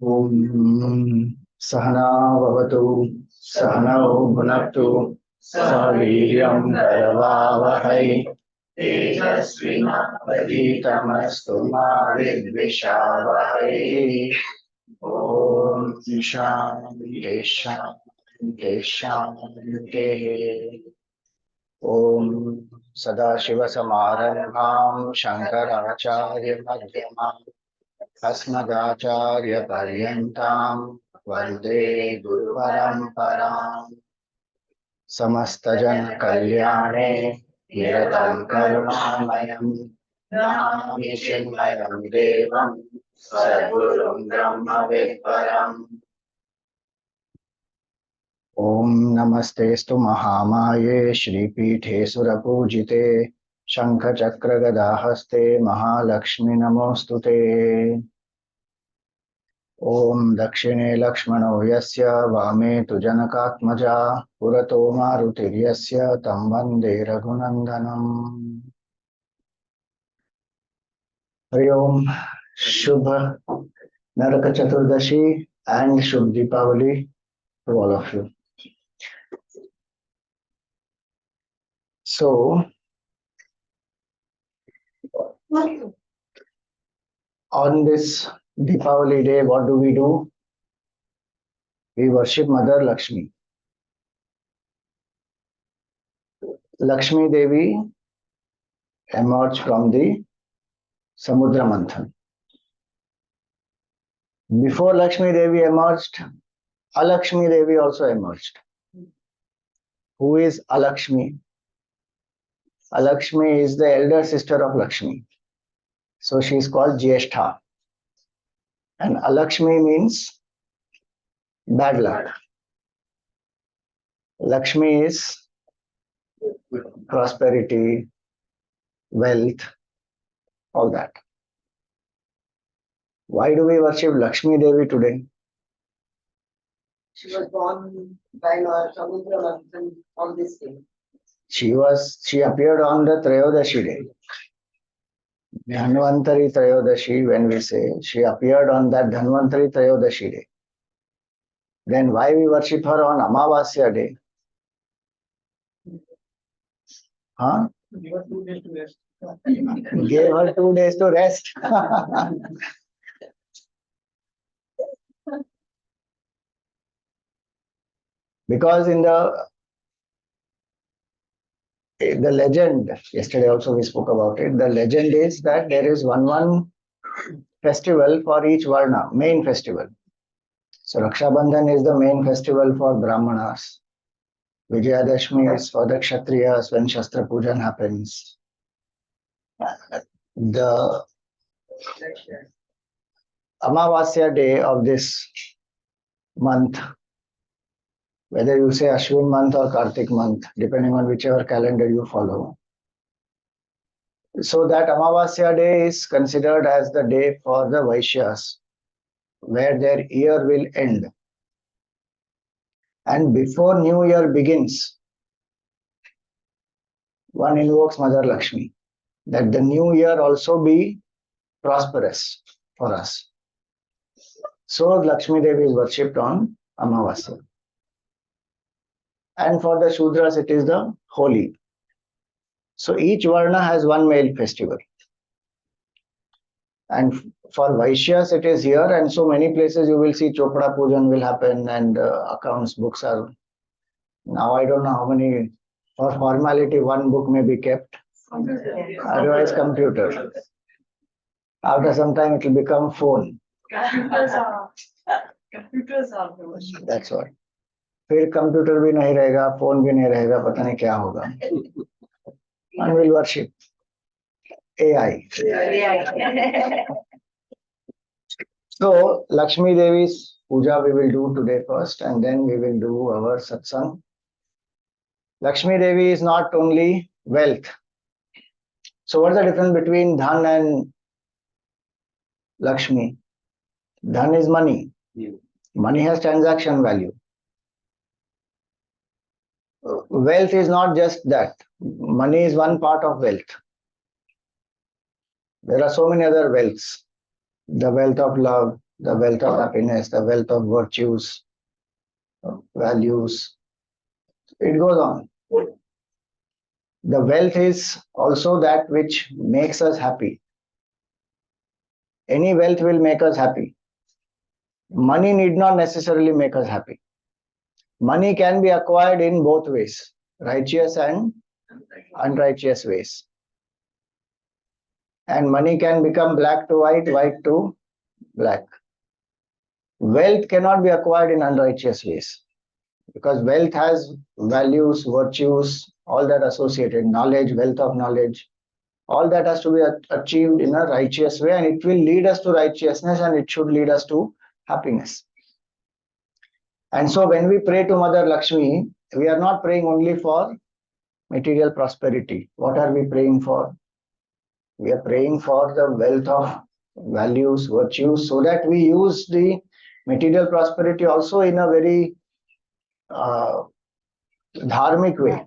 Om Sahana Vavatu Sahanau Bhunaktu Saviryam Karavavahai Tejasvinavaditamastu ma vidvishavahai. Om Shanti Shanti Shanti. Om Sadashivasamarambham Shankaracharya Madhyamam Asmadacharya Paryantam Vande Guru Paramparam. Samasthajan Kalyane Niratam Karunamayam Namami Chinmayam Devam Sadgurum Brahma Vidparam. Om Namastestu Mahamaye Shri Pithe Surapujite Shankha Chakra Gadahaste Mahalakshmi Namostute. Om Dakshine Lakshmano Yasya Vame Tujanakatmaja Purato Marutiryasya Tam Vande Raghunandanam. Hari Om. Shubha Naraka Chaturdashi and Shubh Deepavali to all of you. So, on this Deepavali day, what do? We worship Mother Lakshmi. Lakshmi Devi emerged from the Samudra Manthan. Before Lakshmi Devi emerged, Alakshmi Devi also emerged. Who is Alakshmi? Alakshmi is the elder sister of Lakshmi. So she is called Jyeshtha. And Alakshmi means bad luck. Lakshmi is prosperity, wealth, all that. Why do we worship Lakshmi Devi today? She was born by Lord Samudra Manthan on this day. She appeared on the Trayodashi day. Dhanvantari Trayodashi, when we say, she appeared on that Dhanvantari Trayodashi day. Then why we worship her on Amavasya day? Huh? Give her 2 days to rest. Gave her 2 days to rest. Because in the legend, yesterday also we spoke about it, the legend is that there is one festival for each Varna, main festival. So Raksha Bandhan is the main festival for Brahmanas. Vijayadashmi is for the Kshatriyas when Shastra Pujan happens. The Amavasya day of this month, whether you say Ashwin month or Kartik month, depending on whichever calendar you follow. So that Amavasya day is considered as the day for the Vaishyas, where their year will end. And before New Year begins, one invokes Mother Lakshmi, that the new year also be prosperous for us. So Lakshmi Devi is worshipped on Amavasya. And for the Shudras, it is the Holi. So each Varna has one male festival. And for Vaishyas, it is here, and so many places you will see Chopra Pujan will happen, and accounts books are. Now I don't know how many, for formality, one book may be kept, otherwise computer. After some time, it will become phone. Computers are That's what. फिर computer भी नहीं रहेगा, phone भी नहीं रहेगा, पता नहीं क्या होगा. And we'll worship AI. So Lakshmi Devi's puja we will do today first, and then we will do our satsang. Lakshmi Devi is not only wealth. So what's the difference between Dhan and Lakshmi? Dhan is money. Money has transaction value. Wealth is not just that. Money is one part of wealth. There are so many other wealths. The wealth of love, the wealth of happiness, the wealth of virtues, values. It goes on. The wealth is also that which makes us happy. Any wealth will make us happy. Money need not necessarily make us happy. Money can be acquired in both ways, righteous and unrighteous ways. And money can become black to white, white to black. Wealth cannot be acquired in unrighteous ways because wealth has values, virtues, all that associated, knowledge, wealth of knowledge. All that has to be achieved in a righteous way, and it will lead us to righteousness, and it should lead us to happiness. And so when we pray to Mother Lakshmi, we are not praying only for material prosperity. What are we praying for? We are praying for the wealth of values, virtues, so that we use the material prosperity also in a very dharmic way.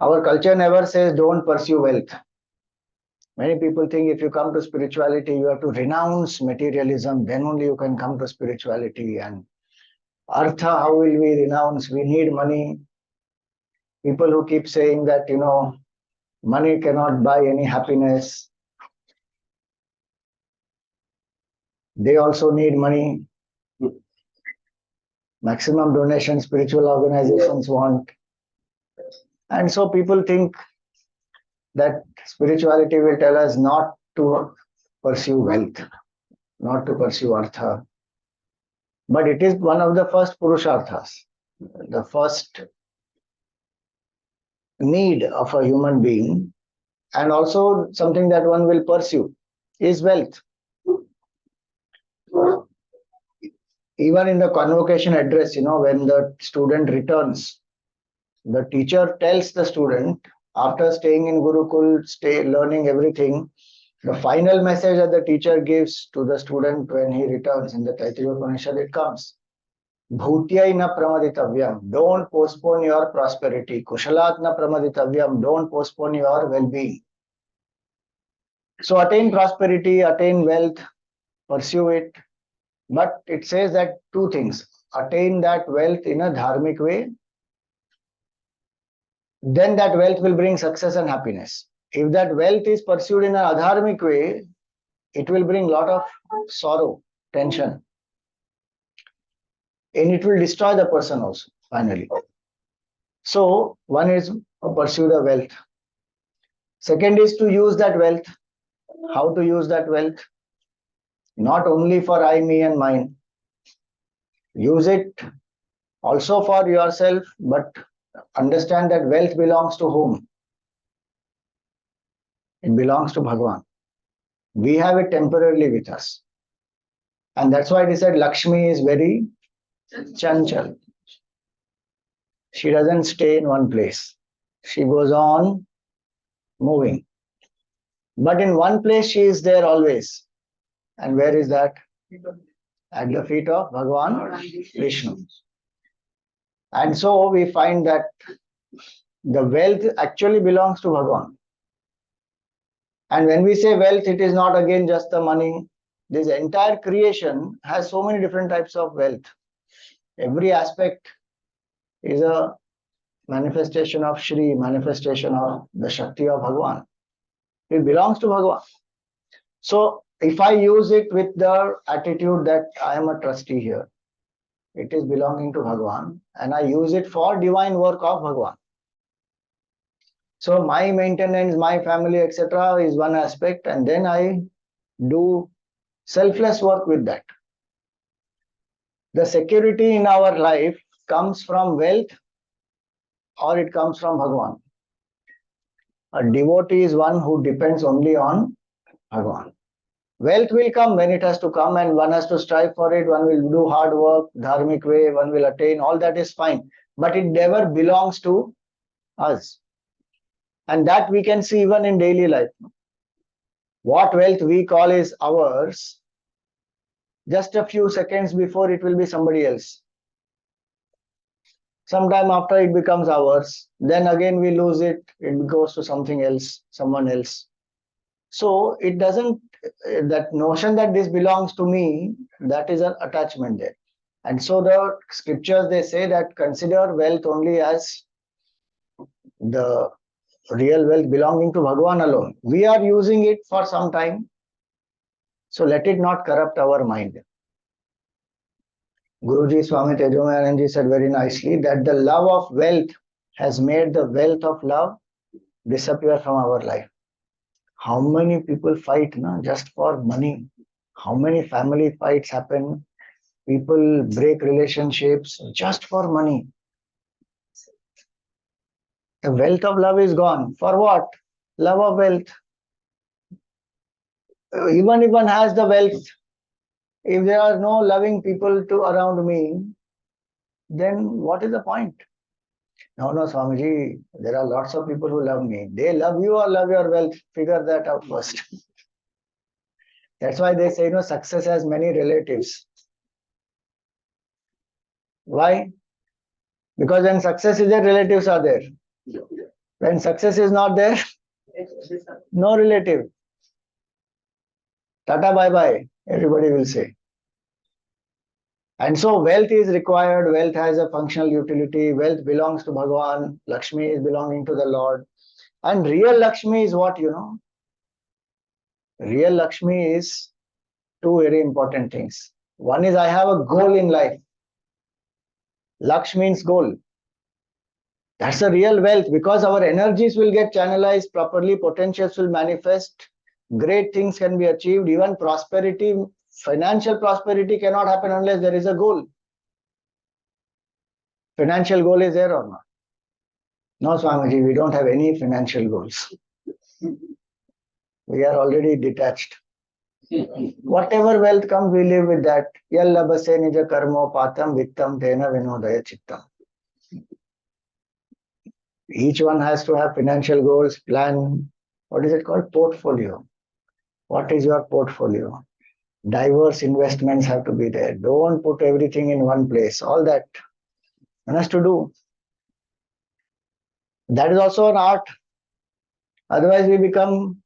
Our culture never says don't pursue wealth. Many people think if you come to spirituality, you have to renounce materialism, then only you can come to spirituality. And Artha, how will we renounce? We need money. People who keep saying that, money cannot buy any happiness. They also need money. Maximum donation spiritual organizations want. And so people think that spirituality will tell us not to pursue wealth, not to pursue artha. But it is one of the first purusharthas, the first need of a human being, and also something that one will pursue is wealth. Even in the convocation address, when the student returns, the teacher tells the student, after staying in Gurukul, learning everything, the final message that the teacher gives to the student when he returns in the Taittiriya Upanishad, it comes. Bhutyai na pramaditavyam. Don't postpone your prosperity. Kushalat na pramaditavyam. Don't postpone your well-being. So attain prosperity, attain wealth, pursue it. But it says that two things. Attain that wealth in a dharmic way. Then that wealth will bring success and happiness. If that wealth is pursued in an adharmic way, it will bring a lot of sorrow, tension. And it will destroy the person also, finally. So, one is to pursue the wealth. Second is to use that wealth. How to use that wealth? Not only for I, me and mine. Use it also for yourself, but understand that wealth belongs to whom? It belongs to Bhagavan. We have it temporarily with us. And that's why it is said Lakshmi is very chanchal. She doesn't stay in one place. She goes on moving. But in one place she is there always. And where is that? At the feet of Bhagavan Vishnu. And so we find that the wealth actually belongs to Bhagavan. And when we say wealth, it is not again just the money. This entire creation has so many different types of wealth. Every aspect is a manifestation of Shri, manifestation of the Shakti of Bhagavan. It belongs to Bhagavan. So if I use it with the attitude that I am a trustee here, it is belonging to Bhagavan, and I use it for divine work of Bhagavan. So my maintenance, my family, etc. is one aspect, and then I do selfless work with that. The security in our life comes from wealth or it comes from Bhagavan. A devotee is one who depends only on Bhagavan. Wealth will come when it has to come, and one has to strive for it. One will do hard work, dharmic way, one will attain, all that is fine. But it never belongs to us. And that we can see even in daily life. What wealth we call is ours, just a few seconds before it will be somebody else. Sometime after it becomes ours, then again we lose it, it goes to something else, someone else. So it doesn't, that notion that this belongs to me, that is an attachment there. And so the scriptures, they say that consider wealth only as the real wealth belonging to Bhagwan alone. We are using it for some time, so let it not corrupt our mind. Guruji Swami Tejomayananji said very nicely that the love of wealth has made the wealth of love disappear from our life. How many people fight just for money? How many family fights happen? People break relationships just for money. The wealth of love is gone. For what? Love of wealth. Even if one has the wealth, if there are no loving people to around me, then what is the point? No, Swamiji, there are lots of people who love me. They love you or love your wealth. Figure that out first. That's why they say, success has many relatives. Why? Because when success is there, relatives are there. When success is not there, no relative. Tata bye bye, everybody will say. And so wealth is required, wealth has a functional utility, wealth belongs to Bhagavan, Lakshmi is belonging to the Lord. And real Lakshmi is what, Real Lakshmi is two very important things. One is I have a goal in life. Laksh means goal. That's a real wealth because our energies will get channelized properly, potentials will manifest, great things can be achieved, even prosperity, financial prosperity cannot happen unless there is a goal. Financial goal is there or not? No, Swamiji, we don't have any financial goals. We are already detached. Whatever wealth comes, we live with that. Yallabase nija karmo patam vittam tena vinodaya chittam. Each one has to have financial goals, plan. What is it called? Portfolio. What is your portfolio? Diverse investments have to be there. Don't put everything in one place. All that one has to do. That is also an art. Otherwise, we become,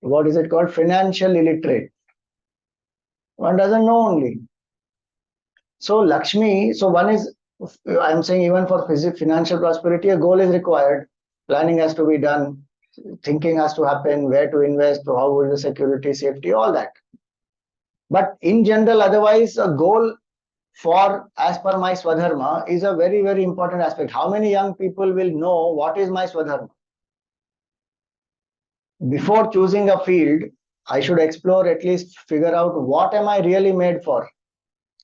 what is it called? Financial illiterate. One doesn't know only. So Lakshmi, so one is, I'm saying even for financial prosperity, a goal is required. Planning has to be done. Thinking has to happen. Where to invest, how will the security, safety, all that. But in general, otherwise, a goal for, as per my Swadharma, is a very, very important aspect. How many young people will know what is my Swadharma? Before choosing a field, I should explore, at least figure out what am I really made for.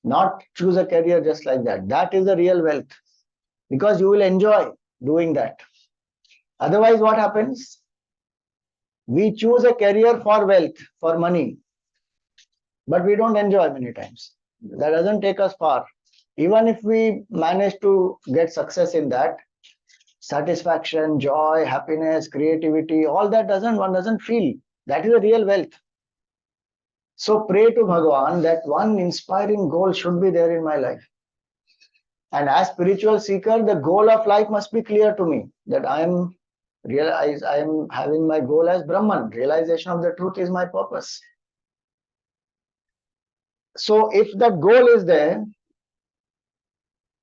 Not choose a career just like that. That is the real wealth. Because you will enjoy doing that. Otherwise, what happens? We choose a career for wealth, for money. But we don't enjoy many times. That doesn't take us far. Even if we manage to get success in that, satisfaction, joy, happiness, creativity, all that one doesn't feel. That is a real wealth. So pray to Bhagavan that one inspiring goal should be there in my life. And as spiritual seeker, the goal of life must be clear to me, that I am having my goal as Brahman. Realization of the truth is my purpose. So if that goal is there,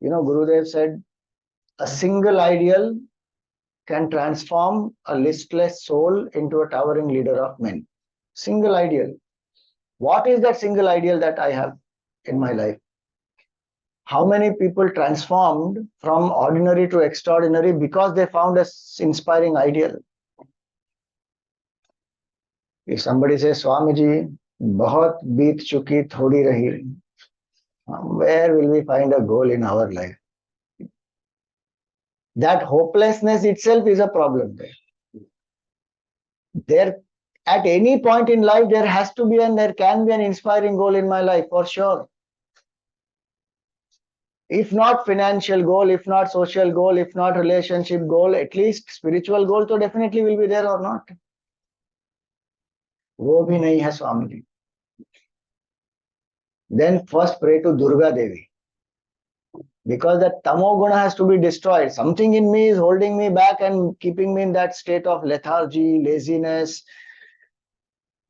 Gurudev said, a single ideal can transform a listless soul into a towering leader of men. Single ideal. What is that single ideal that I have in my life? How many people transformed from ordinary to extraordinary because they found an inspiring ideal? If somebody says, Swamiji, bahut beet chuki thodi rahi, where will we find a goal in our life? That hopelessness itself is a problem there. At any point in life, there has to be and there can be an inspiring goal in my life, for sure. If not financial goal, if not social goal, if not relationship goal, at least spiritual goal, so definitely will be there or not. वो भी नहीं है Swami ji. Then first pray to Durga Devi. Because that tamo guna has to be destroyed. Something in me is holding me back and keeping me in that state of lethargy, laziness.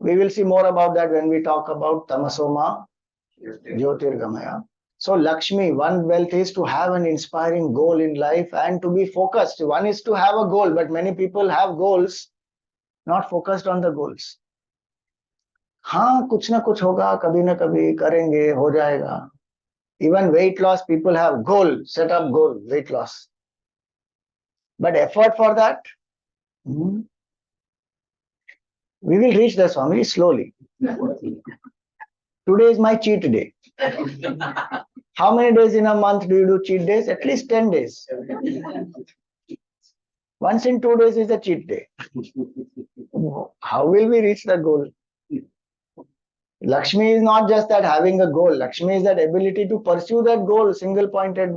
We will see more about that when we talk about tamasoma, Jyotir Gamaya. So Lakshmi, one wealth is to have an inspiring goal in life and to be focused. One is to have a goal, but many people have goals, not focused on the goals. हाँ कुछ ना कुछ होगा कभी ना कभी करेंगे हो जाएगा. Even weight loss people have goal, set up goal, weight loss. But effort for that, we will reach the Swami slowly. Today is my cheat day. How many days in a month do you do cheat days? At least 10 days. Once in 2 days is a cheat day. How will we reach the goal? Lakshmi is not just that having a goal. Lakshmi is that ability to pursue that goal, single pointed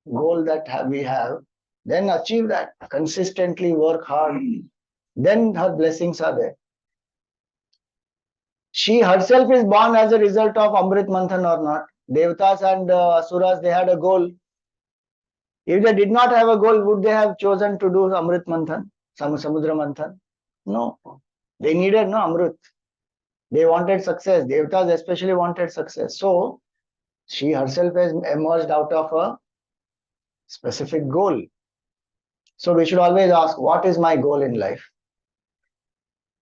goal that we have. Then achieve that. Consistently work hard. Then her blessings are there. She herself is born as a result of Amrit Manthan or not. Devatas and Asuras, they had a goal. If they did not have a goal, would they have chosen to do Amrit Manthan, Samudra Manthan? No. They needed no Amrit. They wanted success. Devatas especially wanted success. So, she herself has emerged out of a specific goal. So, we should always ask, what is my goal in life?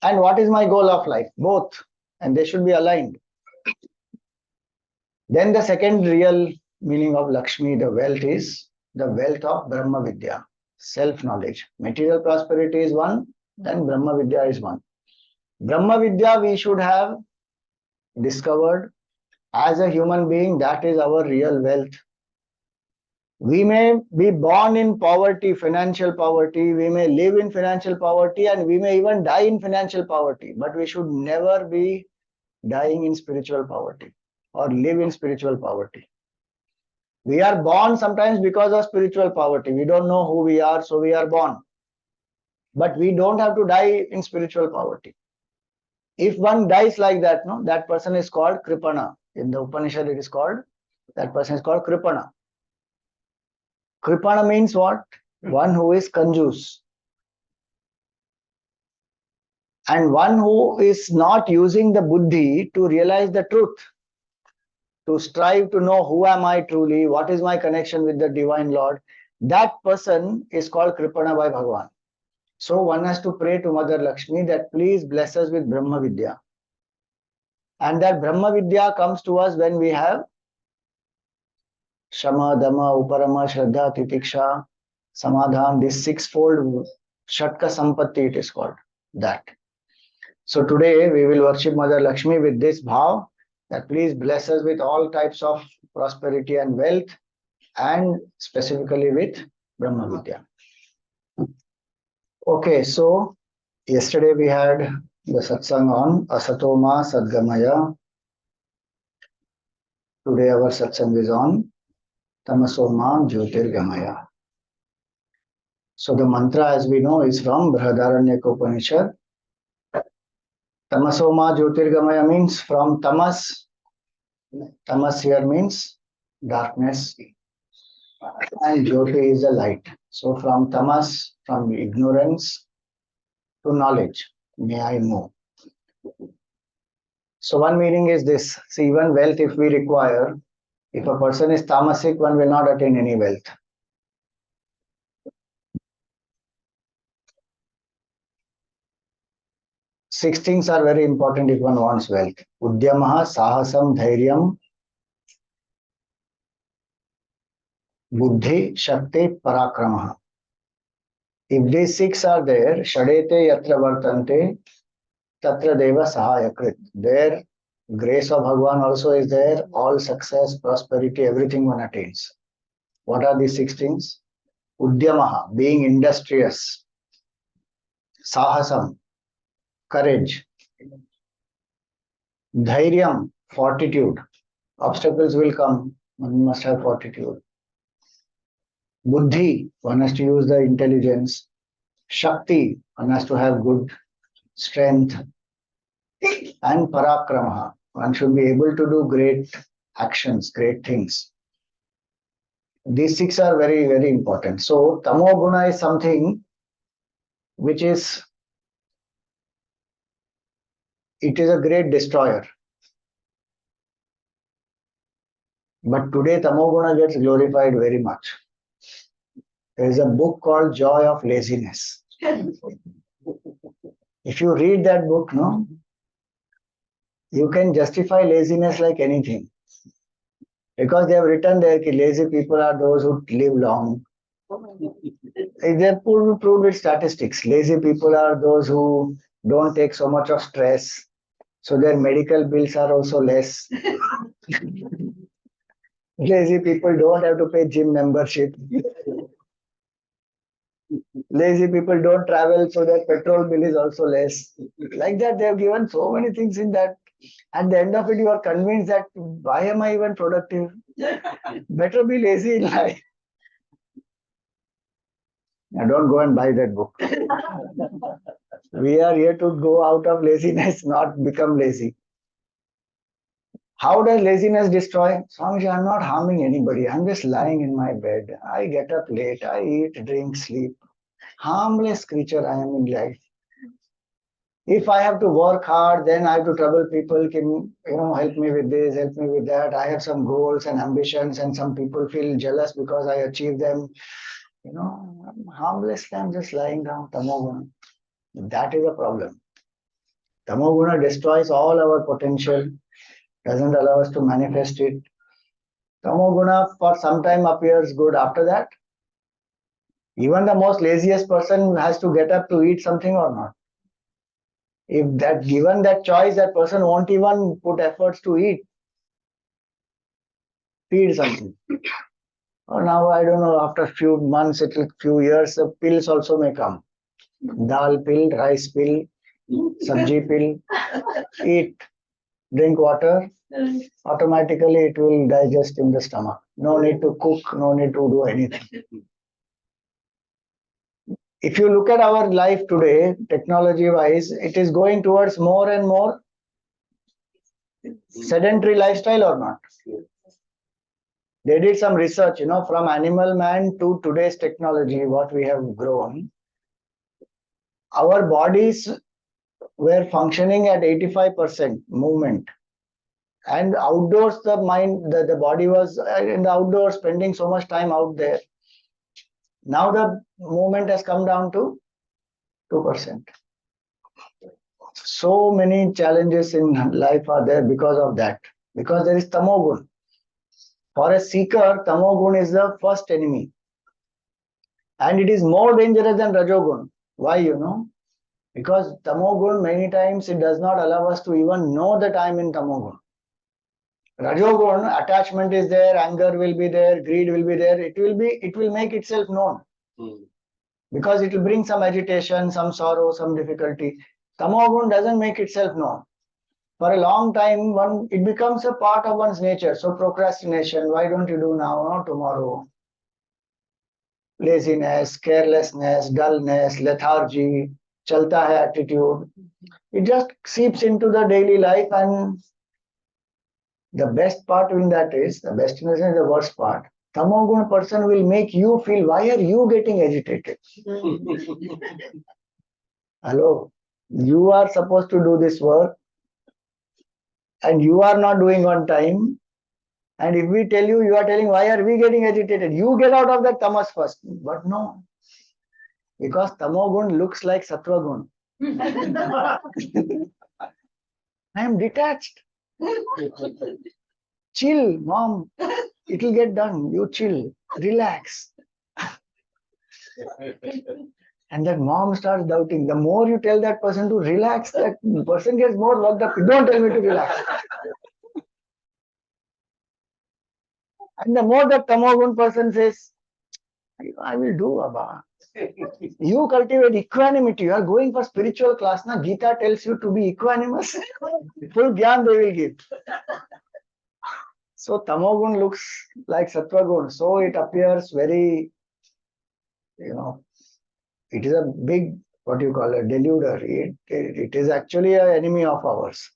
And what is my goal of life? Both. And they should be aligned. Then the second real meaning of Lakshmi, the wealth, is the wealth of Brahma Vidya, self-knowledge. Material prosperity is one, then Brahma Vidya is one. Brahma Vidya we should have discovered as a human being. That is our real wealth. We may be born in poverty, financial poverty, we may live in financial poverty, and we may even die in financial poverty, but we should never be dying in spiritual poverty or live in spiritual poverty. We are born sometimes because of spiritual poverty. We don't know who we are, so we are born. But we don't have to die in spiritual poverty. If one dies like that, no, that person is called Kripana. In the Upanishad, it is called, that person is called Kripana. Kripana means what? One who is kanjus. And one who is not using the buddhi to realize the truth, to strive to know who am I truly, what is my connection with the Divine Lord. That person is called Kripana by Bhagavan. So one has to pray to Mother Lakshmi that please bless us with Brahma Vidya. And that Brahma Vidya comes to us when we have Shama, Dhamma, Uparama, Shraddha, Titiksha, Samadhan, this sixfold Shatka Sampatti, it is called that. So today we will worship Mother Lakshmi with this bhav that please bless us with all types of prosperity and wealth, and specifically with Brahma Vidya. Okay, so yesterday we had the satsang on Asatoma Sadgamaya. Today our satsang is on Tamasoma Jyotir Gamaya. So the mantra, as we know, is from Brihadaranyaka Upanishad. Tamasoma Jyotir Gamaya means from tamas. Tamas here means darkness, and Jyoti is a light. So from tamas, from ignorance to knowledge, may I move. So one meaning is this. See, even wealth, if we require, if a person is tamasic, one will not attain any wealth. Six things are very important if one wants wealth. Udyamaha, Sahasam, Dhairyam, Buddhi, Shakti, Parakramaha. If these six are there, Shadete Yatra Vartante, Tatra Deva Sahayakrit. There, grace of Bhagavan also is there, all success, prosperity, everything one attains. What are these six things? Udyamaha, being industrious. Sahasam, courage. Dhairyam, fortitude. Obstacles will come, one must have fortitude. Buddhi, one has to use the intelligence. Shakti, one has to have good strength. And Parakramaha, one should be able to do great actions, great things. These six are very, very important. So tamoguna is something which is, it is a great destroyer. But today tamoguna gets glorified very much. There is a book called Joy of Laziness. If you read that book, no, you can justify laziness like anything. Because they have written there that lazy people are those who live long. They have proved with statistics. Lazy people are those who don't take so much of stress. So their medical bills are also less. Lazy people don't have to pay gym membership. Lazy people don't travel, so their petrol bill is also less. Like that, they have given so many things in that. At the end of it, you are convinced that why am I even productive? Better be lazy in life. Now don't go and buy that book. We are here to go out of laziness, not become lazy. How does laziness destroy? Swamiji, I'm not harming anybody. I'm just lying in my bed. I get up late. I eat, drink, sleep. Harmless creature I am in life. If I have to work hard, then I have to trouble people, can help me with this, help me with that. I have some goals and ambitions, and some people feel jealous because I achieve them. I'm harmlessly, I'm just lying down. Tamoguna. That is a problem. Tamoguna destroys all our potential, doesn't allow us to manifest it. Tamoguna for some time appears good. After that, even the most laziest person has to get up to eat something or not. If that given that choice, that person won't even put efforts to feed something. Or now I don't know. After few months, few years, the pills also may come. Dal pill, rice pill, sabji pill. Eat, drink water. Automatically, it will digest in the stomach. No need to cook. No need to do anything. If you look at our life today, technology-wise, it is going towards more and more sedentary lifestyle or not? They did some research, from animal man to today's technology, what we have grown. Our bodies were functioning at 85% movement. And outdoors, the body was in the outdoors, spending so much time out there. Now the movement has come down to 2%. So many challenges in life are there because of that. Because there is tamogun. For a seeker, tamogun is the first enemy. And it is more dangerous than rajogun. Why, Because tamogun, many times, it does not allow us to even know that I am in tamogun. Rajogun, attachment is there, anger will be there, greed will be there. It will make itself known. Because it will bring some agitation, some sorrow, some difficulty. Tamogun doesn't make itself known. For a long time, it becomes a part of one's nature. So procrastination, why don't you do now, not tomorrow? Laziness, carelessness, dullness, lethargy, chalta hai attitude. It just seeps into the daily life, and the best part in that is, the best in the sense, the worst part. Tamogun person will make you feel, why are you getting agitated? Hello, you are supposed to do this work and you are not doing on time. And if we tell you, you are telling, why are we getting agitated? You get out of that tamas first. But no, because tamogun looks like sattvagun. I am detached. Chill, mom. It will get done. You chill, relax. And that mom starts doubting. The more you tell that person to relax, that person gets more worked up. Don't tell me to relax. And the more that tamogun person says, I will do, Abba. You cultivate equanimity. You are going for spiritual class. Now Gita tells you to be equanimous. Full gyan they will give. So tamogun looks like sattvagun. So it appears very, it is a big, what you call a deluder. It is actually an enemy of ours.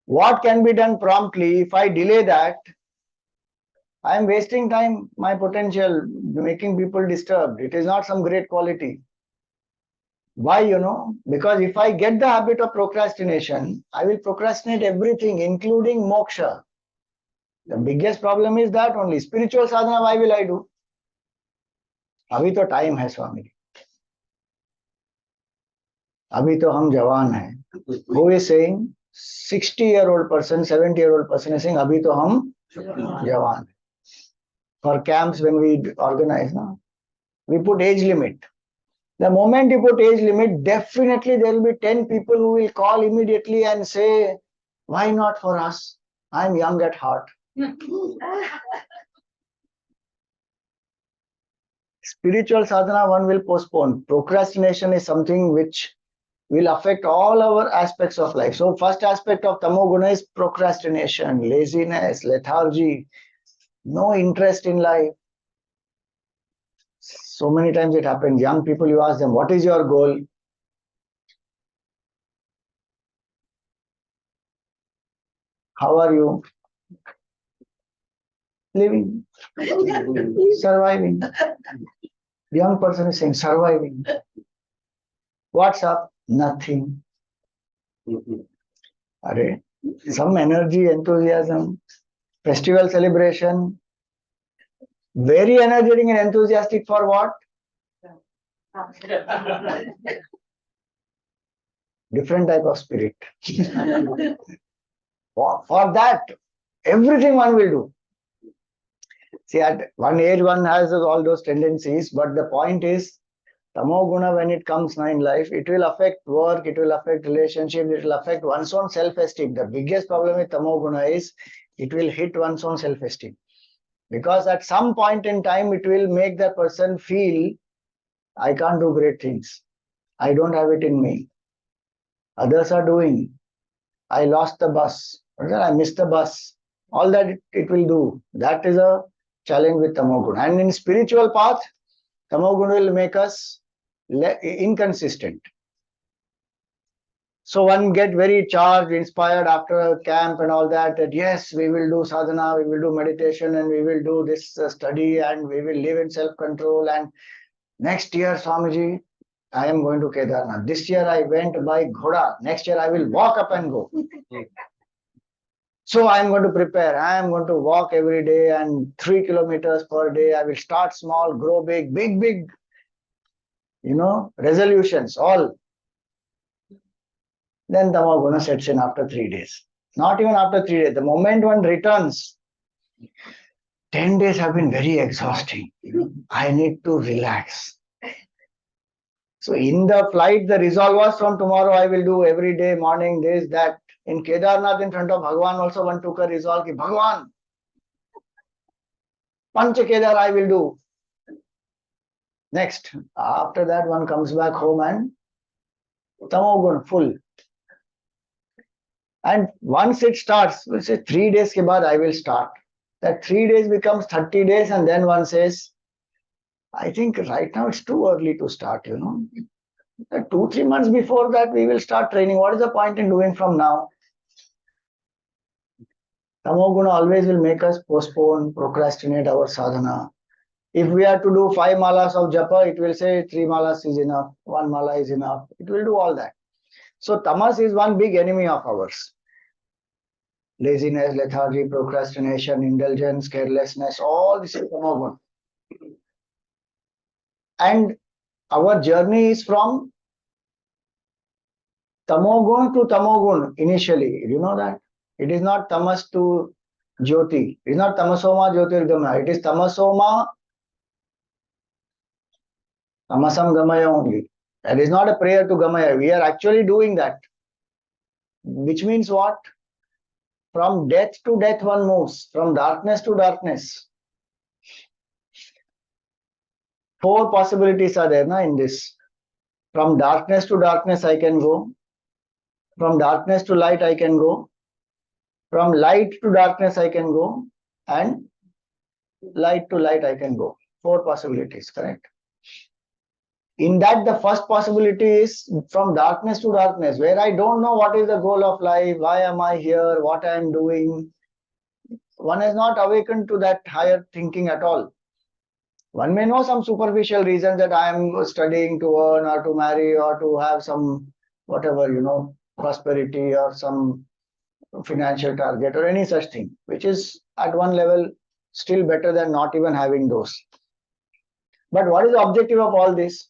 What can be done promptly? If I delay that, I am wasting time, my potential, making people disturbed. It is not some great quality. Why, Because if I get the habit of procrastination, I will procrastinate everything, including moksha. The biggest problem is that only. Spiritual sadhana, why will I do? अभी तो time है स्वामी, अभी तो हम जवान हैं. Who is saying? 60-year-old person, 70-year-old person is saying, अभी तो हम जवान. For camps, when we organize, we put age limit. The moment you put age limit, definitely there will be 10 people who will call immediately and say, why not for us? I'm young at heart. Spiritual sadhana, one will postpone. Procrastination is something which will affect all our aspects of life. So first aspect of tamoguna is procrastination, laziness, lethargy, no interest in life. So many times it happens. Young people, you ask them, what is your goal? How are you? Living, surviving. Young person is saying surviving. What's up? Nothing. Array, some energy, enthusiasm, festival celebration, very energetic and enthusiastic for what? Different type of spirit. For that, everything one will do. See, at one age, one has all those tendencies, but the point is, tamoguna, when it comes now in life, it will affect work, it will affect relationships, it will affect one's own self-esteem. The biggest problem with tamoguna is it will hit one's own self-esteem. Because at some point in time, it will make the person feel, I can't do great things. I don't have it in me. Others are doing. I lost the bus. I missed the bus. All that it will do. That is a challenge with tamoguna. And in spiritual path, tamoguna will make us inconsistent. So one get very charged, inspired after a camp and all that, that yes, we will do sadhana, we will do meditation, and we will do this study, and we will live in self-control. And next year, Swamiji, I am going to Kedarnath. This year I went by Ghoda. Next year I will walk up and go. So I am going to prepare. I am going to walk every day and 3 kilometers per day. I will start small, grow big, big, resolutions, all. Then tamoguna sets in after 3 days. Not even after 3 days. The moment one returns, 10 days have been very exhausting. I need to relax. So in the flight, the resolve was from tomorrow I will do every day, morning, this, that. In Kedarnath, in front of Bhagwan, also one took a resolve, ki, Bhagwan, Pancha Kedar I will do. Next, after that, one comes back home and tamogun full. And once it starts, we say 3 days ke baad I will start. That 3 days becomes 30 days, and then one says, I think right now it's too early to start, 2-3 months before that we will start training. What is the point in doing from now? Tamoguna always will make us postpone, procrastinate our sadhana. If we are to do 5 malas of japa, it will say 3 malas is enough, 1 mala is enough. It will do all that. So tamas is one big enemy of ours. Laziness, lethargy, procrastination, indulgence, carelessness, all this is tamoguna. And our journey is from tamogun to tamogun initially. You know that? It is not tamas to Jyoti. It is not tamasoma Jyotir Gamaya. It is tamasoma tamasam Gamaya only. That is not a prayer to Gamaya. We are actually doing that. Which means what? From death to death one moves. From darkness to darkness. 4 possibilities are there in this. From darkness to darkness I can go. From darkness to light I can go. From light to darkness I can go. And light to light I can go. 4 possibilities, correct? In that, the first possibility is from darkness to darkness, where I don't know what is the goal of life, why am I here, what I am doing. one has not awakened to that higher thinking at all. One may know some superficial reasons that I am studying to earn or to marry or to have some whatever, prosperity or some financial target or any such thing, which is at one level still better than not even having those. But what is the objective of all this?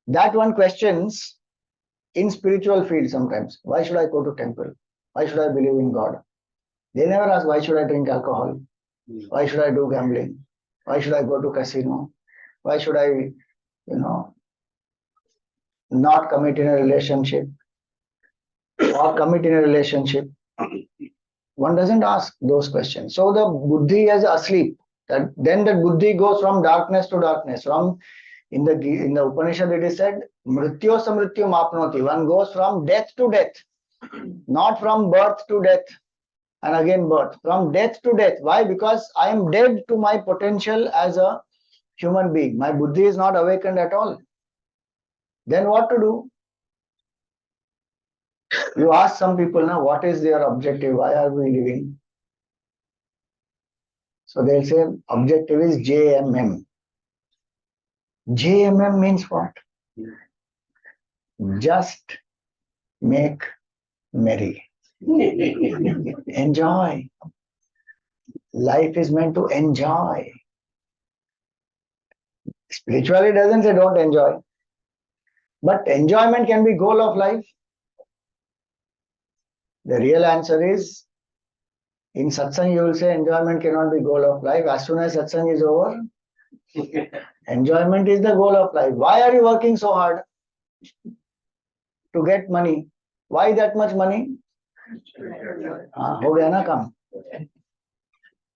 That one questions in spiritual field sometimes. Why should I go to temple? Why should I believe in God? They never ask, why should I drink alcohol? Why should I do gambling? Why should I go to casino? Why should I, not commit in a relationship or commit in a relationship? One doesn't ask those questions. So the buddhi is asleep. Then the buddhi goes from darkness to darkness. From in the Upanishad it is said, mrityo samrityo mapnoti. One goes from death to death, not from birth to death and again birth. From death to death. Why? Because I am dead to my potential as a human being. My buddhi is not awakened at all. Then what to do? You ask some people now, what is their objective? Why are we living? So they'll say, objective is JMM. JMM means what? Just make merry. Enjoy. Life is meant to enjoy. Spirituality doesn't say don't enjoy. But enjoyment can be goal of life. The real answer is, in satsang you will say enjoyment cannot be goal of life. As soon as satsang is over, enjoyment is the goal of life. Why are you working so hard to get money? Why that much money? Ho gaya na kam.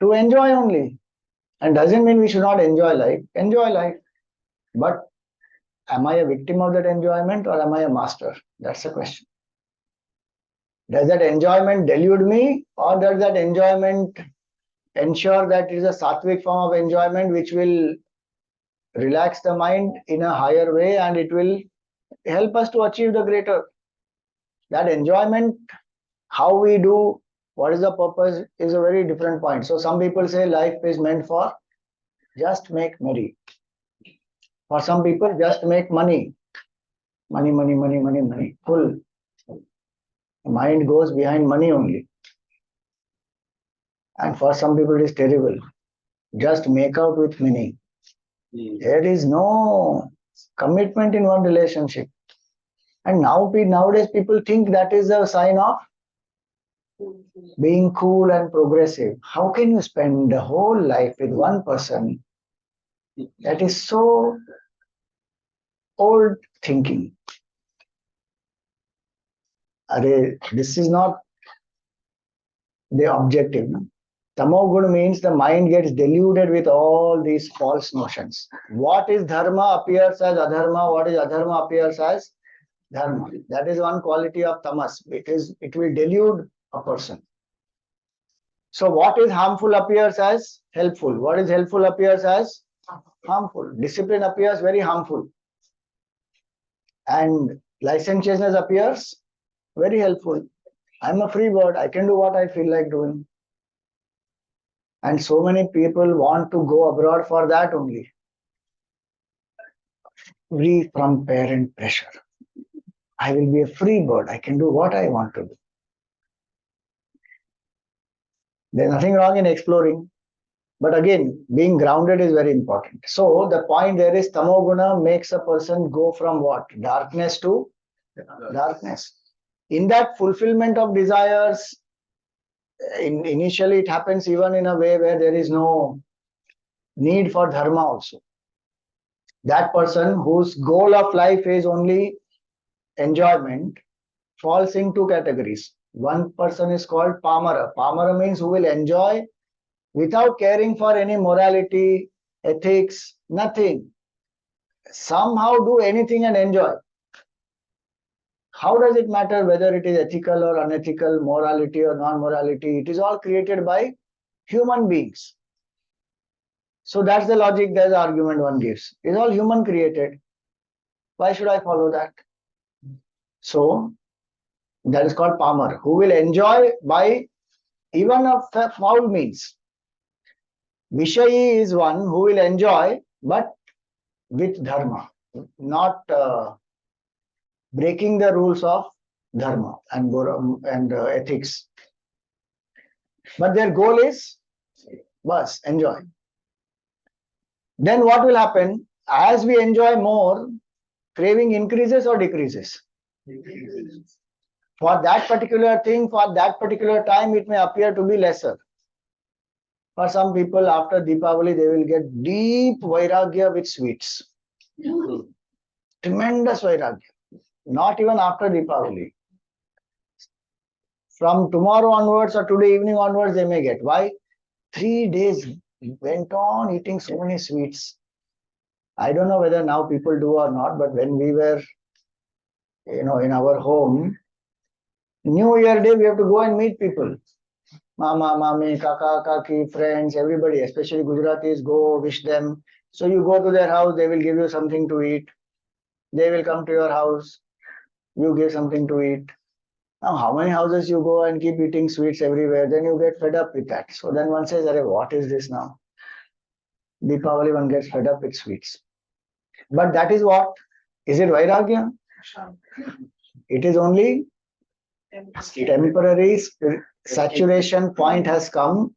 To enjoy only. And doesn't mean we should not enjoy life. Enjoy life. But am I a victim of that enjoyment or am I a master? That's the question. Does that enjoyment delude me or does that enjoyment ensure that it is a sattvic form of enjoyment which will relax the mind in a higher way and it will help us to achieve the greater? That enjoyment, how we do, what is the purpose is a very different point. So some people say life is meant for just make merry. For some people, just make money. Money. Full. The mind goes behind money only. And for some people, it is terrible. Just make out with money. There is no commitment in one relationship. And nowadays, people think that is a sign of being cool and progressive. How can you spend the whole life with one person? That is so old thinking. This is not the objective. No? Tamoguna means the mind gets deluded with all these false notions. What is dharma appears as adharma, what is adharma appears as dharma. That is one quality of tamas. It will delude a person. So what is harmful appears as helpful. What is helpful appears as harmful. Discipline appears very harmful. And licentiousness appears very helpful. I'm a free bird. I can do what I feel like doing. And so many people want to go abroad for that only. Free from parent pressure. I will be a free bird. I can do what I want to do. There's nothing wrong in exploring. But again, being grounded is very important. So the point there is tamoguna makes a person go from what? Darkness to darkness. In that fulfillment of desires, initially it happens even in a way where there is no need for dharma also. That person whose goal of life is only enjoyment falls into categories. One person is called pamara. Pamara means who will enjoy without caring for any morality, ethics, nothing. Somehow do anything and enjoy. How does it matter whether it is ethical or unethical, morality or non-morality? It is all created by human beings. So that's the logic, that's the argument one gives. It's all human created. Why should I follow that? So that is called pamar, who will enjoy by even of foul means. Vishayi is one who will enjoy, but with dharma, not breaking the rules of dharma and ethics. But their goal is, bus, enjoy. Then what will happen? As we enjoy more, craving increases or decreases? For that particular thing, for that particular time, it may appear to be lesser. For some people, after Deepavali, they will get deep vairagya with sweets. Tremendous vairagya. Not even after Deepavali. From tomorrow onwards or today evening onwards, they may get. Why? 3 days went on eating so many sweets. I don't know whether now people do or not, but when we were, in our home, New Year Day, we have to go and meet people. Mama, mami, kaka, kaki, friends, everybody, especially Gujaratis, go wish them. So you go to their house, they will give you something to eat. They will come to your house, you give something to eat. Now, how many houses you go and keep eating sweets everywhere, then you get fed up with that. So then one says, Arey, what is this now? Deepavali, one gets fed up with sweets. But that is what? Is it Vairagya? It is only temporary saturation point has come.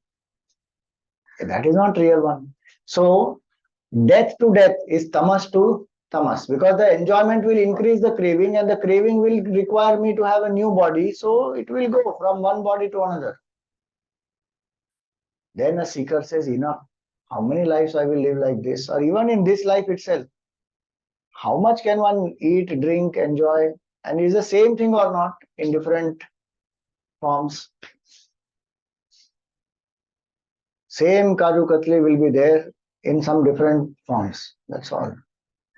That is not real one. So, death to death is tamas to tamas, because the enjoyment will increase the craving and the craving will require me to have a new body. So, it will go from one body to another. Then a seeker says, enough. How many lives I will live like this? Or even in this life itself, how much can one eat, drink, enjoy? And is the same thing or not in different forms? Same Kaju Katli will be there in some different forms. That's all.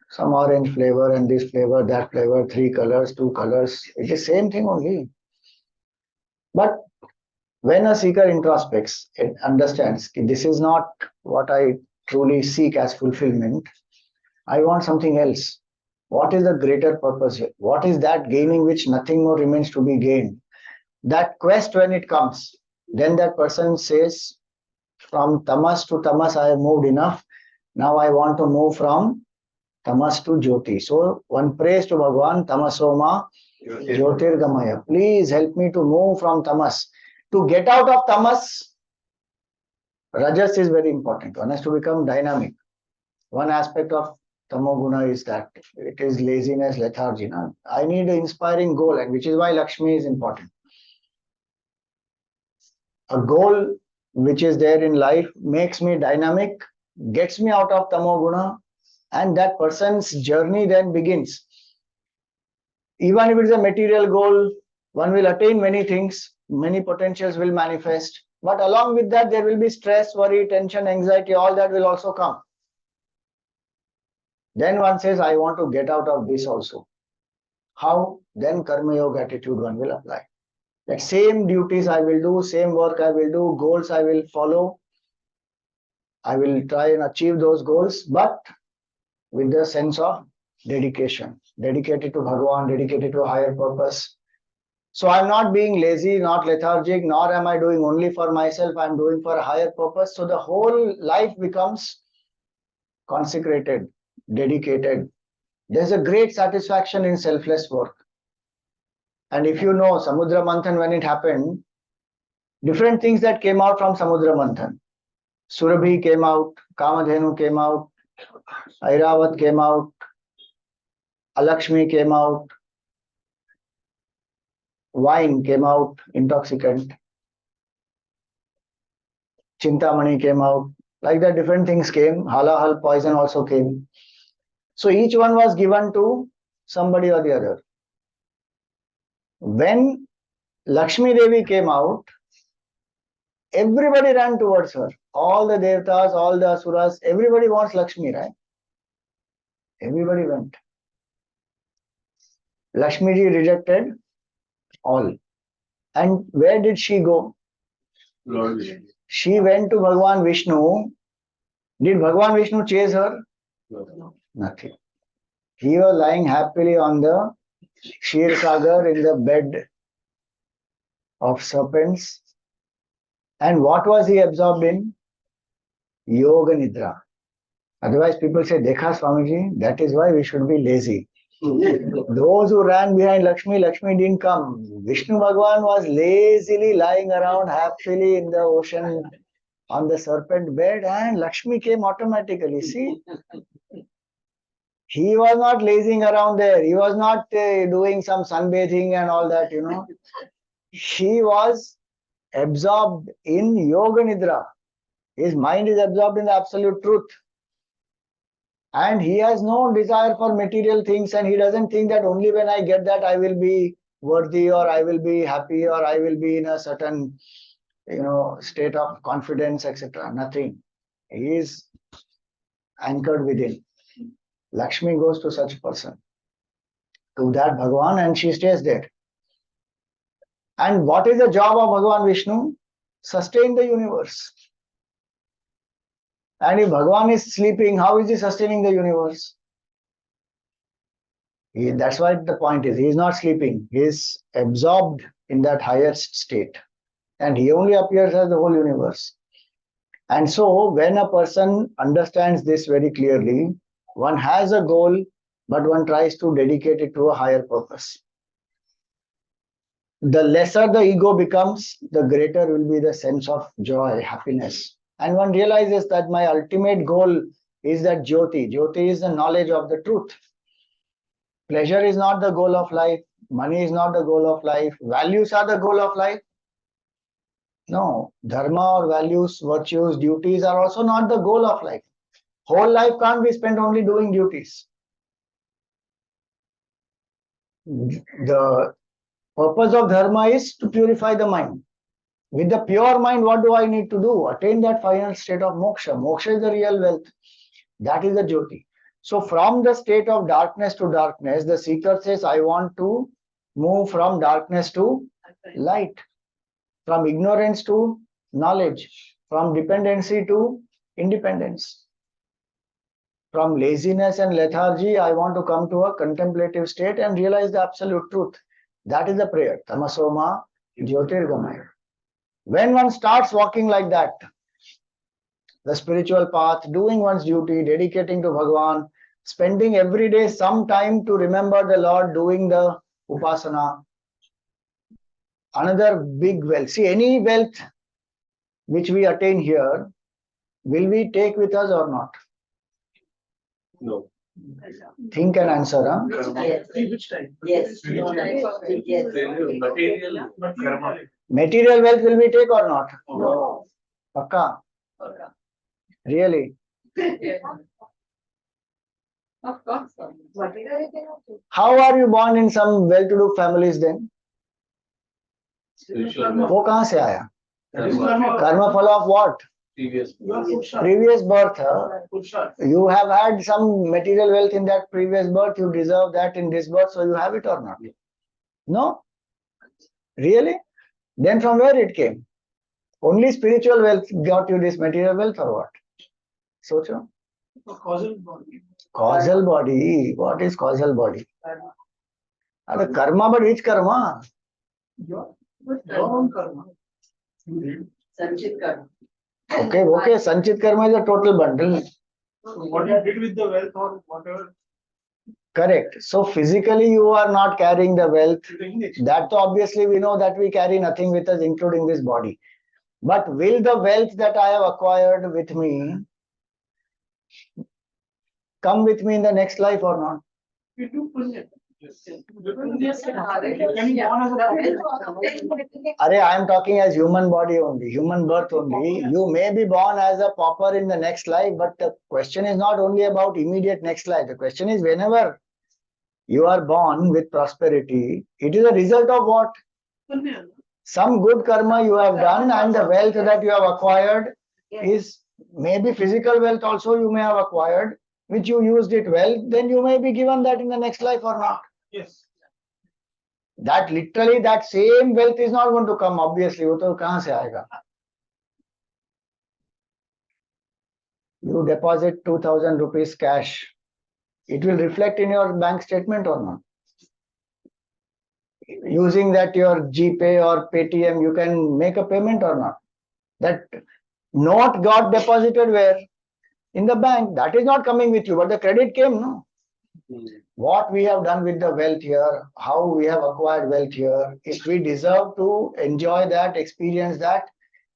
Some orange flavor and this flavor, that flavor, 3 colors, 2 colors. It is same thing only. But when a seeker introspects, it understands this is not what I truly seek as fulfillment. I want something else. What is the greater purpose here? What is that gaining which nothing more remains to be gained? That quest, when it comes, then that person says, from tamas to tamas, I have moved enough. Now I want to move from tamas to Jyoti. So one prays to Bhagavan, Tamasoma, Jyotir Gamaya. Please help me to move from tamas. To get out of tamas, rajas is very important. One has to become dynamic. One aspect of tamoguna is that it is laziness, lethargy. No? I need an inspiring goal, and which is why Lakshmi is important. A goal which is there in life makes me dynamic, gets me out of tamoguna, and that person's journey then begins. Even if it is a material goal, one will attain many things, many potentials will manifest. But along with that, there will be stress, worry, tension, anxiety, all that will also come. Then one says, I want to get out of this also. How? Then Karma Yoga attitude one will apply. That same duties I will do, same work I will do, goals I will follow. I will try and achieve those goals, but with the sense of dedication, dedicated to Bhagavan, dedicated to a higher purpose. So I'm not being lazy, not lethargic, nor am I doing only for myself, I'm doing for a higher purpose. So the whole life becomes consecrated, dedicated. There's a great satisfaction in selfless work. And if you know Samudra Manthan, when it happened, different things that came out from Samudra Manthan. Surabhi came out, Kamadhenu came out, Airavat came out, Alakshmi came out, wine came out, intoxicant, Chintamani came out. Like that, different things came. Halahal poison also came. So each one was given to somebody or the other. When Lakshmi Devi came out, everybody ran towards her. All the Devtas, all the Asuras, everybody wants Lakshmi, right? Everybody went. Lakshmi ji rejected all. And where did she go? Lord Vishnu. She went to Bhagavan Vishnu. Did Bhagavan Vishnu chase her? No. Nothing. He was lying happily on the Kshir Sagar in the bed of serpents. And what was he absorbed in? Yoga Nidra. Otherwise, people say, Dekha Swamiji, that is why we should be lazy. Those who ran behind Lakshmi, Lakshmi didn't come. Vishnu Bhagwan was lazily lying around happily in the ocean on the serpent bed, and Lakshmi came automatically. See, he was not lazing around there. He was not doing some sunbathing and all that, He was absorbed in Yoga Nidra. His mind is absorbed in the absolute truth. And he has no desire for material things, and he doesn't think that only when I get that I will be worthy, or I will be happy, or I will be in a certain state of confidence, etc. Nothing. He is anchored within. Lakshmi goes to such person, to that Bhagwan, and she stays there. And what is the job of Bhagwan Vishnu? Sustain the universe. And if Bhagwan is sleeping, how is he sustaining the universe? That's why the point is, he is not sleeping. He is absorbed in that highest state. And he only appears as the whole universe. And so, when a person understands this very clearly, one has a goal, but one tries to dedicate it to a higher purpose. The lesser the ego becomes, the greater will be the sense of joy, happiness. And one realizes that my ultimate goal is that Jyoti. Jyoti is the knowledge of the truth. Pleasure is not the goal of life. Money is not the goal of life. Values are the goal of life. No, dharma or values, virtues, duties are also not the goal of life. Whole life can't be spent only doing duties. The purpose of dharma is to purify the mind. With the pure mind, what do I need to do? Attain that final state of moksha. Moksha is the real wealth. That is the jyoti. So from the state of darkness to darkness, the seeker says, I want to move from darkness to light, from ignorance to knowledge, from dependency to independence. From laziness and lethargy, I want to come to a contemplative state and realize the absolute truth. That is the prayer. Tamaso Jyotir Gamaya. When one starts walking like that, the spiritual path, doing one's duty, dedicating to Bhagwan, spending every day some time to remember the Lord, doing the upasana. Another big wealth. See, any wealth which we attain here, will we take with us or not? No. Think and answer. Huh? Which time? Yes. Yes. Material, karma. Material wealth will we take or not? No. Pakka? Really? Of course. How are you born in some well-to-do families then? Spiritual वो कहाँ से आया? karma. Karma fall of what? Previous. Previous birth. You have had some material wealth in that previous birth. You deserve that in this birth, so you have it or not? No? Really? Then from where it came? Only spiritual wealth got you this material wealth or what? Socho? Causal body. Causal body. What is causal body? Karma, but which karma? Your own karma. Sanchit karma. Okay. Sanchit karma is a total bundle. What you did with the wealth or whatever. Correct. So physically you are not carrying the wealth. That obviously we know that we carry nothing with us, including this body. But will the wealth that I have acquired with me come with me in the next life or not? We do punya. I am talking as human body only, human birth only. You may be born as a pauper in the next life, but the question is not only about immediate next life. The question is whenever you are born with prosperity, it is a result of what? Some good karma you have done, and the wealth that you have acquired is maybe physical wealth also you may have acquired, which you used it well, then you may be given that in the next life or not. Yes. That literally that same wealth is not going to come, obviously. वो तो कहाँ से आएगा? You deposit 2,000 rupees cash. It will reflect in your bank statement or not? Using that your GPay or Paytm, you can make a payment or not? That note got deposited where? In the bank. That is not coming with you, but the credit came, no? What we have done with the wealth here, how we have acquired wealth here, if we deserve to enjoy that, experience that,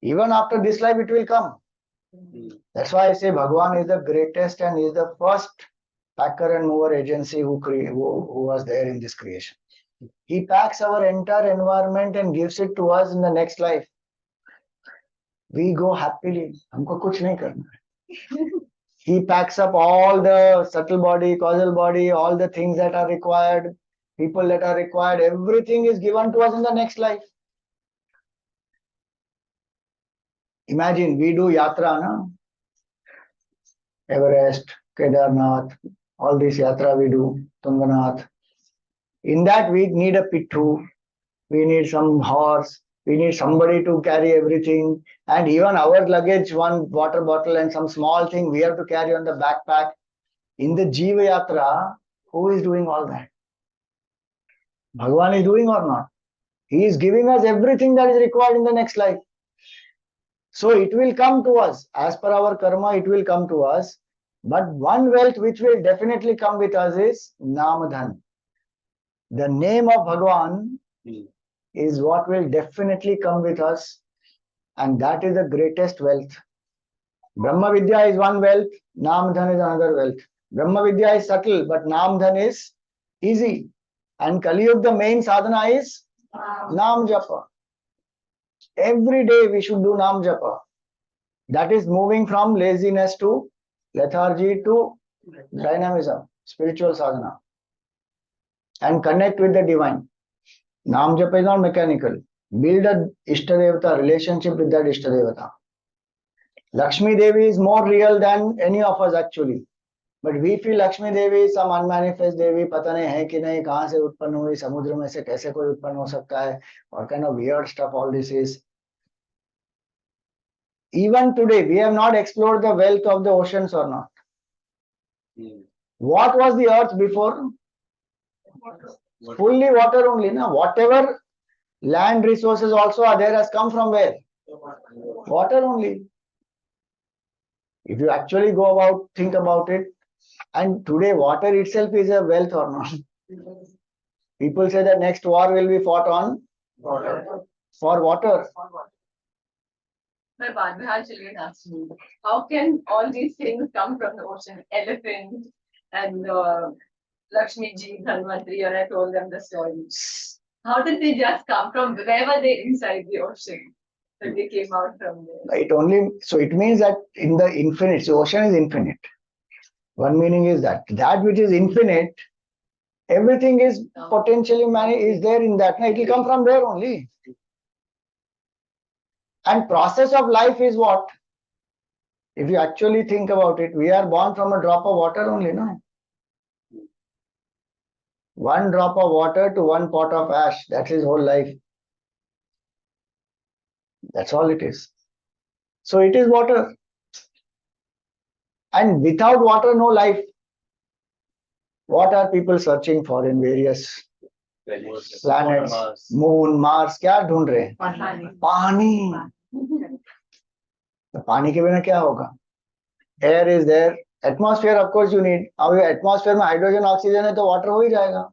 even after this life it will come. That's why I say Bhagwan is the greatest and is the first packer and mover agency who was there in this creation. He packs our entire environment and gives it to us in the next life. We go happily. हमको कुछ नहीं करना है. He packs up all the subtle body, causal body, all the things that are required, people that are required, everything is given to us in the next life. Imagine we do yatra, na? Everest, Kedarnath, all this yatra we do, Tunganath. In that we need a pittu, we need some horse, we need somebody to carry everything, and even our luggage, one water bottle and some small thing we have to carry on the backpack. In the Jiva Yatra, who is doing all that? Bhagavan is doing or not? He is giving us everything that is required in the next life. So it will come to us. As per our karma, it will come to us. But one wealth which will definitely come with us is Namadhan. The name of Bhagavan is what will definitely come with us, and that is the greatest wealth. Brahma Vidya is one wealth, Namadhan is another wealth. Brahma Vidya is subtle, but Namadhan is easy. And Kali Yuga, the main sadhana is Nam Japa. Every day we should do Nam Japa. That is moving from laziness to lethargy to dynamism, spiritual sadhana. And connect with the divine. Nam Japa is not mechanical. Build a Ishtadevata, relationship with that Ishtadevata. Lakshmi Devi is more real than any of us actually. But we feel Lakshmi Devi is some unmanifest Devi, पता नहीं है कि नहीं, कहाँ से उत्पन्न हुई, समुद्र में से कैसे कोई उत्पन्न हो सकता है, what kind of weird stuff all this is. Even today, we have not explored the wealth of the oceans or not. What was the earth before? Fully water only. Na? Whatever land resources also are there has come from where? Water only. If you actually go about, think about it, and today water itself is a wealth or not? People say the next war will be fought on for water. My Badbihar children asked me, how can all these things come from the ocean? Elephant and Lakshmi Ji, Dhanvantri, and I told them the story. How did they just come from? Where were they inside the ocean? That they came out from there. It means that in the infinite, so ocean is infinite. One meaning is that which is infinite, everything is potentially is there in that. It will come from there only. And process of life is what? If you actually think about it, we are born from a drop of water only, no? One drop of water to one pot of ash, that's his whole life. That's all it is. So it is water. And without water, no life. What are people searching for in various planets, moon, Mars? क्या ढूंढ रहे हैं? पानी. तो पानी के बिना क्या होगा? Air is there. Atmosphere, of course, you need. अब atmosphere में hydrogen, oxygen है तो water हो ही जाएगा.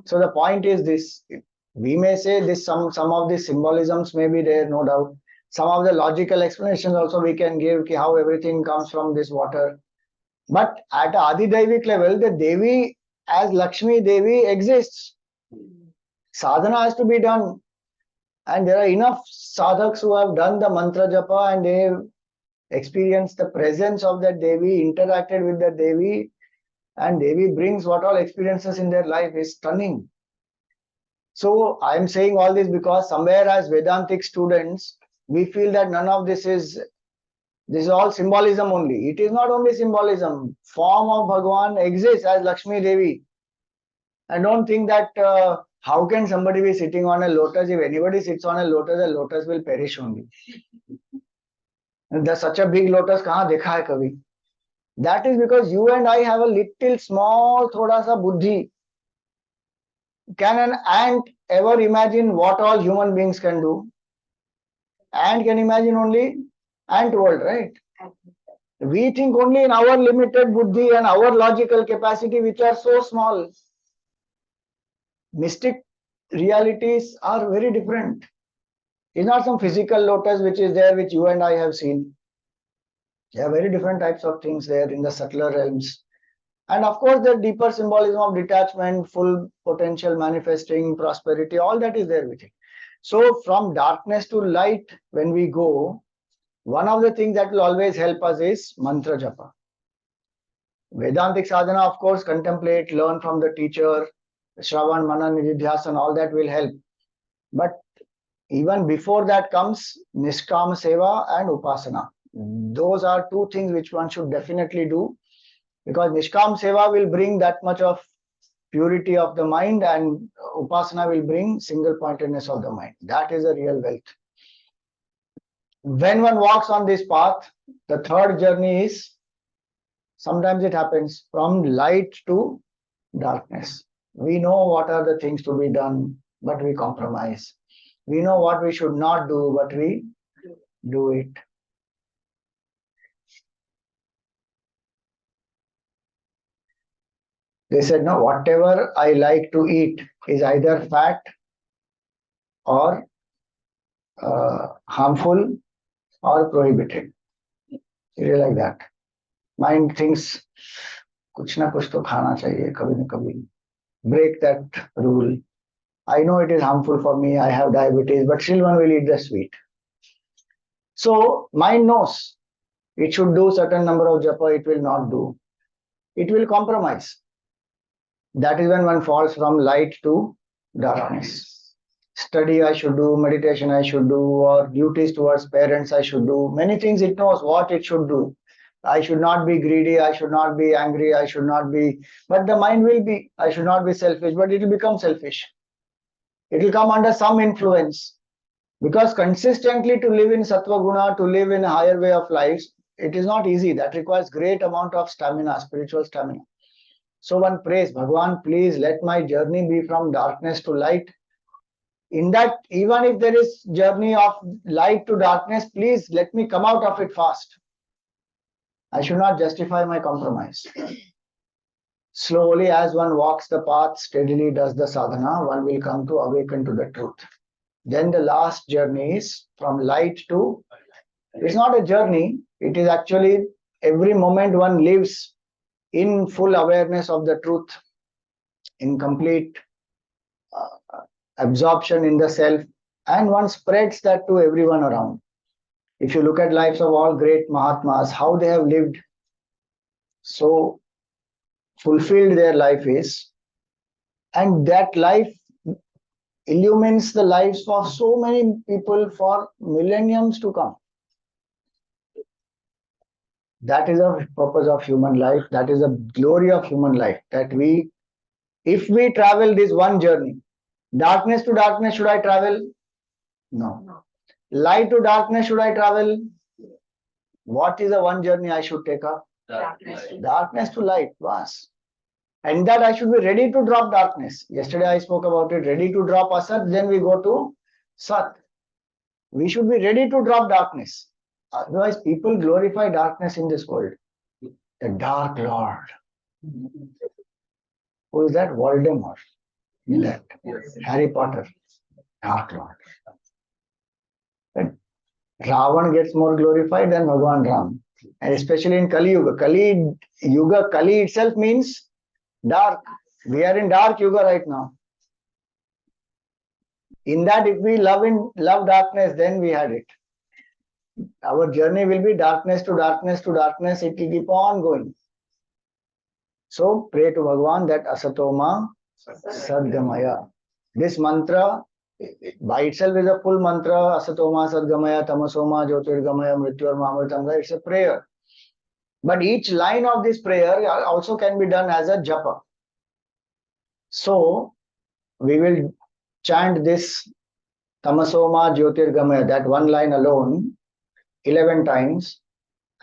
So the point is this. We may say this. Some of the symbolisms may be there, no doubt. Some of the logical explanations also we can give how everything comes from this water. But at a Adi-Daivik level, the Devi as Lakshmi Devi exists. Sadhana has to be done. And there are enough sadhaks who have done the mantra japa and they have experienced the presence of that Devi, interacted with the Devi, and Devi brings what all experiences in their life is stunning. So I am saying all this because somewhere as Vedantic students, we feel that none of this is all symbolism only. It is not only symbolism. Form of Bhagavan exists as Lakshmi Devi. I don't think that how can somebody be sitting on a lotus? If anybody sits on a lotus, the lotus will perish only. And there's such a big lotus, kahan dekha hai kabhi? That is because you and I have a little small, thoda sa buddhi. Can an ant ever imagine what all human beings can do? Ant can imagine only ant world, right? We think only in our limited buddhi and our logical capacity, which are so small. Mystic realities are very different. It's not some physical lotus which is there, which you and I have seen. There are very different types of things there in the subtler realms. And of course, the deeper symbolism of detachment, full potential manifesting, prosperity, all that is there with it. So, from darkness to light, when we go, one of the things that will always help us is mantra japa. Vedantic sadhana, of course, contemplate, learn from the teacher, Shravan, Manan, Nididhyasana, all that will help. But even before that comes Nishkam Seva and Upasana. Those are two things which one should definitely do, because Nishkam Seva will bring that much of purity of the mind, and Upasana will bring single pointedness of the mind. That is a real wealth. When one walks on this path, the third journey is, sometimes it happens from light to darkness. We know what are the things to be done, but we compromise. We know what we should not do, but we do it. They said, no, whatever I like to eat is either fat or harmful or prohibited. Really like that. Mind thinks, कुछ ना कुछ तो खाना चाहिए कभी न कभी. Break that rule. I know it is harmful for me, I have diabetes, but still one will eat the sweet. So mind knows it should do certain number of japa, it will not do. It will compromise. That is when one falls from light to darkness. Study I should do, meditation I should do, or duties towards parents I should do. Many things it knows what it should do. I should not be greedy, I should not be angry, I should not be, but the mind will be, I should not be selfish, but it will become selfish. It will come under some influence. Because consistently to live in Sattva Guna, to live in a higher way of life, it is not easy. That requires great amount of stamina, spiritual stamina. So one prays, Bhagwan, please let my journey be from darkness to light. In that, even if there is journey of light to darkness, please let me come out of it fast. I should not justify my compromise. Slowly, as one walks the path, steadily does the sadhana, one will come to awaken to the truth. Then the last journey is from light to, it's not a journey, it is actually every moment one lives in full awareness of the truth, in complete absorption in the self, and one spreads that to everyone around. If you look at lives of all great Mahatmas, how they have lived, so fulfilled their life is, and that life illumines the lives of so many people for millenniums to come. That is the purpose of human life. That is the glory of human life. That we, if we travel this one journey, darkness to darkness, should I travel? No. Light to darkness, should I travel? What is the one journey I should take up? Darkness to light, was. And that I should be ready to drop darkness. Yesterday I spoke about it, ready to drop asat, then we go to sat. We should be ready to drop darkness. Otherwise, people glorify darkness in this world. The Dark Lord. Who is that? Voldemort. That Harry Potter. Dark Lord. But Ravan gets more glorified than Bhagwan Ram. And especially in Kali Yuga. Kali itself means dark. We are in dark Yuga right now. In that, if we love darkness, then we had it. Our journey will be darkness to darkness to darkness. It will keep on going. So pray to Bhagwan that Asatoma Sadgamaya. This mantra by itself is a full mantra. Asatoma Sadgamaya Tamasoma Jyotir Gamaya Mrityor Mamritamga. It's a prayer. But each line of this prayer also can be done as a japa. So we will chant this Tamasoma Jyotir Gamaya, that one line alone, 11 times,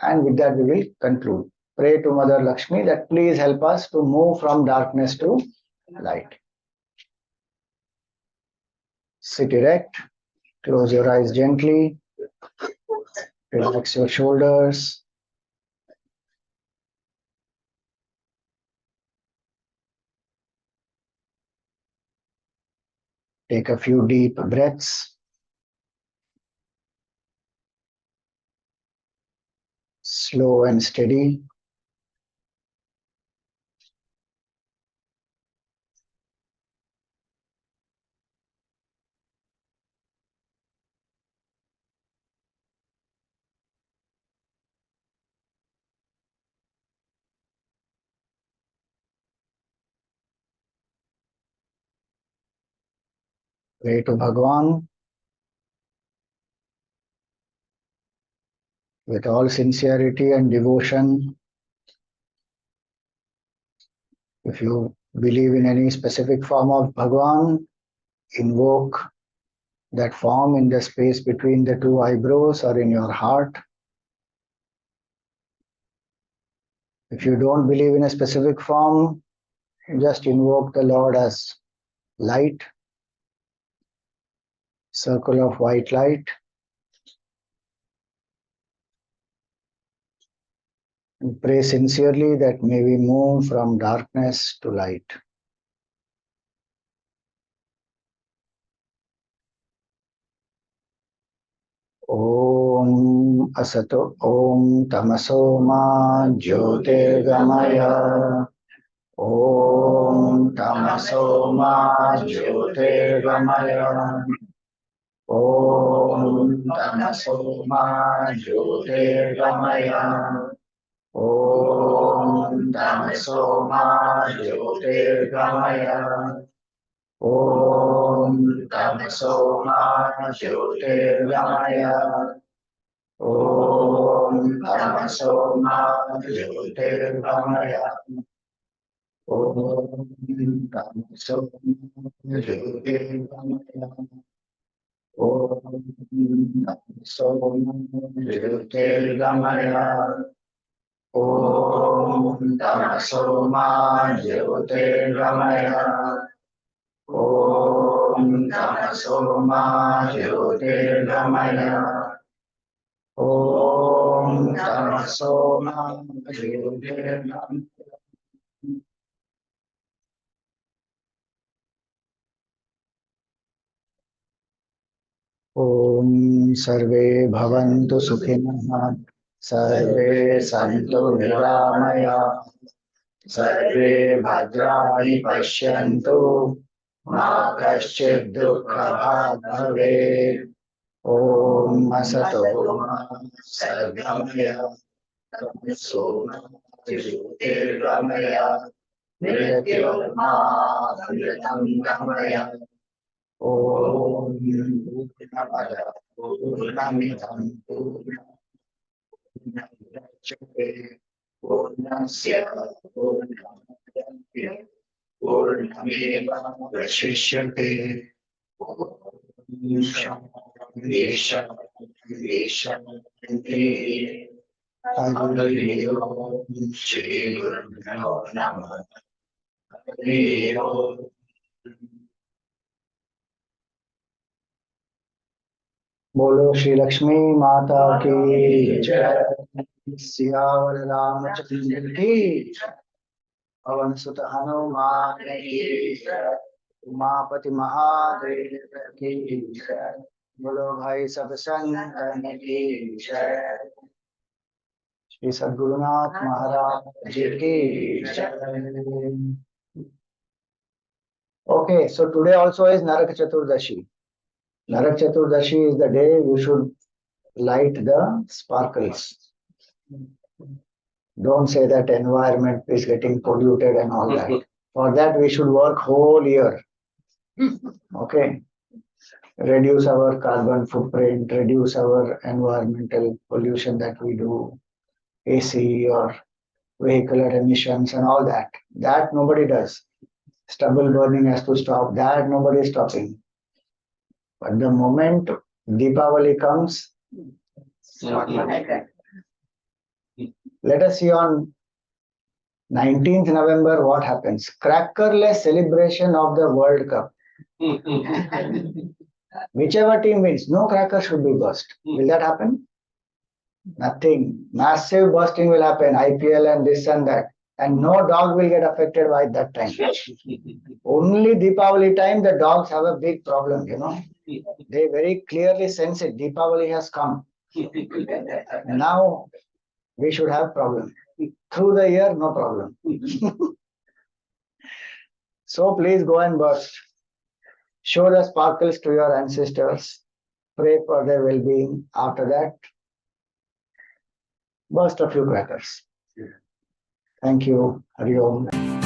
and with that we will conclude. Pray to Mother Lakshmi that please help us to move from darkness to light. Sit erect, close your eyes gently. Relax your shoulders. Take a few deep breaths. Slow and steady. Pray to Bhagwan with all sincerity and devotion. If you believe in any specific form of Bhagwan, invoke that form in the space between the two eyebrows or in your heart. If you don't believe in a specific form, just invoke the Lord as light, circle of white light, and pray sincerely that may we move from darkness to light. Om Asato Om Tamaso Ma Jyotirgamaya. Om Tamaso Ma Jyotirgamaya. Om Tamaso Ma Jyotirgamaya. Om Tamaso Ma Jyotirgamaya. Om Tamaso Ma Jyotirgamaya. Om Tamaso Ma Jyotirgamaya. Om Tamaso Ma Jyotirgamaya. Om Tamaso Ma Jyotirgamaya. Om Tamaso Ma Jyotirgamaya. Om Tamaso Ma Jyotirgamaya. Om Tamaso Ma Jyotirgamaya. Om Sarve Bhavantu Sukhinah. Sarve Santu Niramaya. Sarve Bhadrani Pashyantu. Ma Kaschid Dukkha Bhavet. Om Asato Ma Sargamaya. Tamaso Ma Jyotirgamaya. Mrityurma Amritam Gamaya. Om Purnamada Purnamidam Purnamidachyate Purnasya Purnamidam Purnameva Vashishyate Om Shanti Shanti Shanti Hari Om Shri Guru Namah Hari Om. बोलो श्री लक्ष्मी माता की जय। सियावर रामचंद्र की जय। पवन सुत हनुमान की जय। उमापति महादेव की जय। बोलो भाई सब संतन की जय। श्री सद्गुरुनाथ महाराज जी की जय। Okay, so today also is Narak Chaturdashi. Narak Chaturdashi is the day you should light the sparkles. Don't say that environment is getting polluted and all that. For that we should work whole year. Okay. Reduce our carbon footprint, reduce our environmental pollution that we do, AC or vehicular emissions and all that. That nobody does. Stubble burning has to stop. That nobody is stopping. But the moment Deepavali comes, let us see on 19th November what happens. Crackerless celebration of the World Cup. Whichever team wins, no cracker should be burst. Will that happen? Nothing. Massive bursting will happen, IPL and this and that. And no dog will get affected by that time. Only Deepavali time, the dogs have a big problem, They very clearly sense it. Deepavali has come. Now we should have problem. Through the year, no problem. So please go and burst. Show the sparkles to your ancestors. Pray for their well-being. After that, burst a few crackers. Thank you. Hari Om.